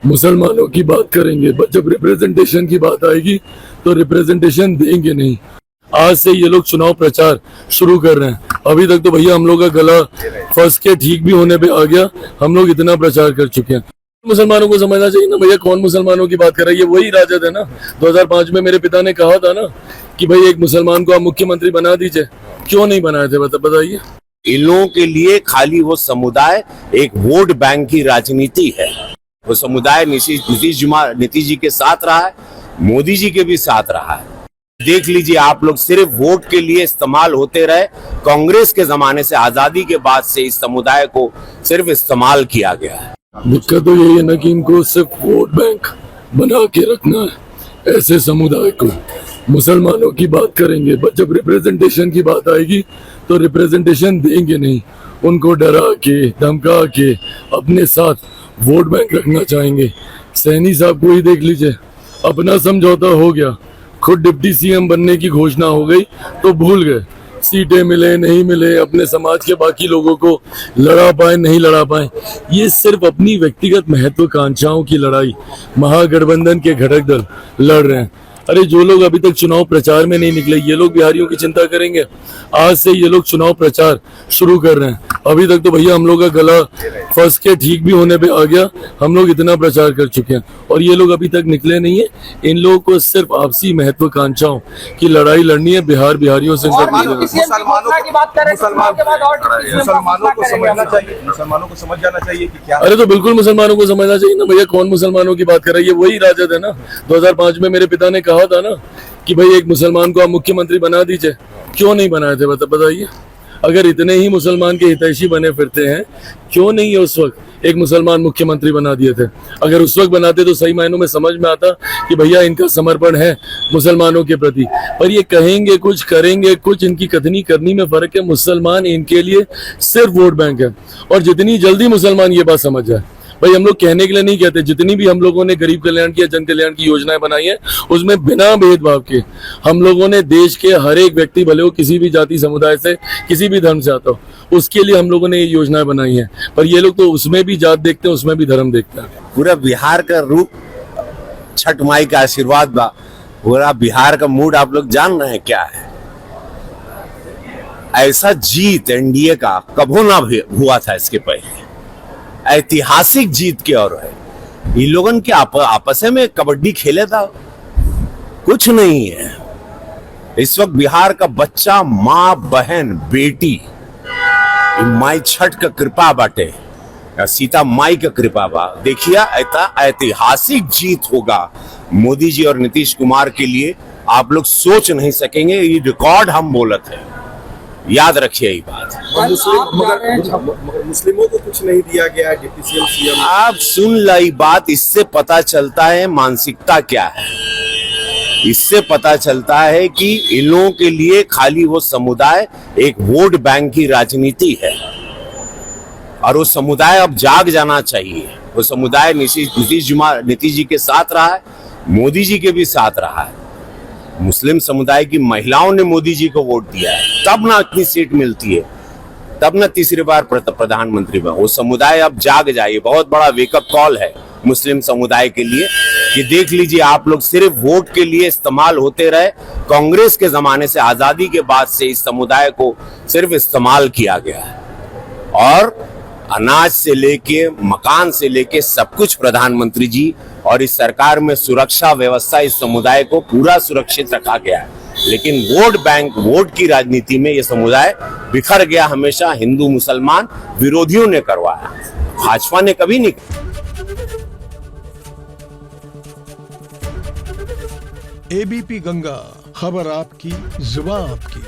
मुसलमानों की बात करेंगे, जब रिप्रेजेंटेशन की बात आएगी तो रिप्रेजेंटेशन देंगे नहीं। आज से ये लोग चुनाव प्रचार शुरू कर रहे हैं। अभी तक तो भैया हम लोग का गला फंस के ठीक भी होने पे आ गया। हम लोग इतना प्रचार कर चुके हैं। मुसलमानों को समझना चाहिए ना भैया, कौन मुसलमानों की बात कर रहा है? ये वही राजद है ना। 2005 में मेरे पिता ने कहा था ना कि भाई एक मुसलमान को आप मुख्यमंत्री बना दीजिए। क्यों नहीं बनाए थे बताइए। इन लोगों के लिए खाली वो समुदाय एक वोट बैंक की राजनीति है। वो समुदाय नीतीश जी के साथ रहा है, मोदी जी के भी साथ रहा है। देख लीजिए आप लोग, सिर्फ वोट के लिए इस्तेमाल होते रहे। कांग्रेस के जमाने से, आजादी के बाद से इस समुदाय को सिर्फ इस्तेमाल किया गया है। दिक्कत तो यही है ना कि इनको सिर्फ वोट बैंक बना के रखना है। ऐसे समुदाय को मुसलमानों की बात करेंगे, जब रिप्रेजेंटेशन की बात आएगी तो रिप्रेजेंटेशन देंगे नहीं। उनको डरा के धमका के अपने साथ वोट बैंक रखना चाहेंगे। सैनी साहब को ही देख लीजिए, अपना समझौता हो गया, खुद डिप्टी सीएम बनने की घोषणा हो गई तो भूल गए। सीटें मिले नहीं मिले, अपने समाज के बाकी लोगों को लड़ा पाए नहीं लड़ा पाए। ये सिर्फ अपनी व्यक्तिगत महत्वाकांक्षाओं की लड़ाई महागठबंधन के घटक दल लड़ रहे हैं। अरे जो लोग अभी तक चुनाव प्रचार में नहीं निकले, ये लोग बिहारियों की चिंता करेंगे। आज से ये लोग चुनाव प्रचार शुरू कर रहे हैं। अभी तक तो भैया हम लोग का गला फंस के ठीक भी होने पे आ गया। हम लोग इतना प्रचार कर चुके हैं और ये लोग अभी तक निकले नहीं है। इन लोगों को सिर्फ आपसी महत्वाकांक्षाओं की लड़ाई लड़नी है। बिहारियों से मुसलमानों को समझना चाहिए, मुसलमानों को समझ जाना चाहिए कि क्या। अरे तो बिल्कुल मुसलमानों को समझना चाहिए ना भैया, कौन मुसलमानों की बात कर रहा है? ये वही राजद है ना। 2005 में मेरे पिता ने कहा था ना कि भाई एक मुसलमान को आप मुख्यमंत्री बना दीजिए। क्यों नहीं बनाए थे बताइए। अगर इतने ही मुसलमान के हितैषी बने फिरते हैं, क्यों नहीं उस वक्त एक मुसलमान मुख्यमंत्री बना दिए थे? अगर उस वक्त बनाते तो सही मायनों में समझ में आता कि भैया इनका समर्पण है मुसलमानों के प्रति। पर ये कहेंगे कुछ, करेंगे कुछ, इनकी कथनी करनी में फर्क है। मुसलमान इनके लिए सिर्फ वोट बैंक है। और जितनी जल्दी मुसलमान ये बात समझ जाए, भाई हम लोग कहने के लिए नहीं कहते, जितनी भी हम लोगों ने गरीब कल्याण की या जन कल्याण की योजनाएं बनाई है, उसमें बिना भेदभाव के हम लोगों ने देश के हर एक व्यक्ति, भले हो किसी भी जाति समुदाय से, किसी भी धर्म से आता हो, उसके लिए हम लोगों ने ये योजनाएं बनाई हैं। पर ये लोग तो उसमें भी जात देखते हैं, उसमें भी धर्म देखते हैं। पूरा बिहार का रूप छठ माई का आशीर्वाद बा। पूरा बिहार का मूड आप लोग जान रहे हैं क्या है। ऐसा जीत एनडीए का कभो ना हुआ था इसके पहले। ऐतिहासिक जीत के और है। इन लोगन के आपस में कबड्डी खेले था, कुछ नहीं है। इस वक्त बिहार का बच्चा, माँ, बहन, बेटी, माई छठ का कृपा बाटे, सीता माई का कृपा बा। देखिए ऐतिहासिक जीत होगा मोदी जी और नीतीश कुमार के लिए। आप लोग सोच नहीं सकेंगे। ये रिकॉर्ड हम बोलत है, याद रखिए ये बात। मगर मुस्लिमों को कुछ नहीं दिया गया है डिप्टी सीएम। आप सुन लाई बात, इससे पता चलता है मानसिकता क्या है। इससे पता चलता है कि इन लोगों के लिए खाली वो समुदाय एक वोट बैंक की राजनीति है। और वो समुदाय अब जाग जाना चाहिए। वो समुदाय नीतीश जी के साथ रहा है, मोदी जी के भी साथ रहा है। मुस्लिम समुदाय की महिलाओं ने मोदी जी को वोट दिया है, तब ना इतनी सीट मिलती है, तब ना तीसरी बार प्रधानमंत्री बना। वो समुदाय अब जाग जाए। बहुत बड़ा वेकअप कॉल है मुस्लिम समुदाय के लिए कि देख लीजिए आप लोग, सिर्फ वोट के लिए इस्तेमाल होते रहे। कांग्रेस के जमाने से, आजादी के बाद से इस समुदाय को सिर्फ इस्तेमाल किया गया है। और अनाज से लेके, मकान से लेके सब कुछ प्रधानमंत्री जी और इस सरकार में सुरक्षा व्यवस्था, इस समुदाय को पूरा सुरक्षित रखा गया है। लेकिन वोट बैंक, वोट की राजनीति में यह समुदाय बिखर गया। हमेशा हिंदू मुसलमान विरोधियों ने करवाया, भाजपा ने कभी नहीं। एबीपी गंगा, खबर आपकी, जुबान आपकी।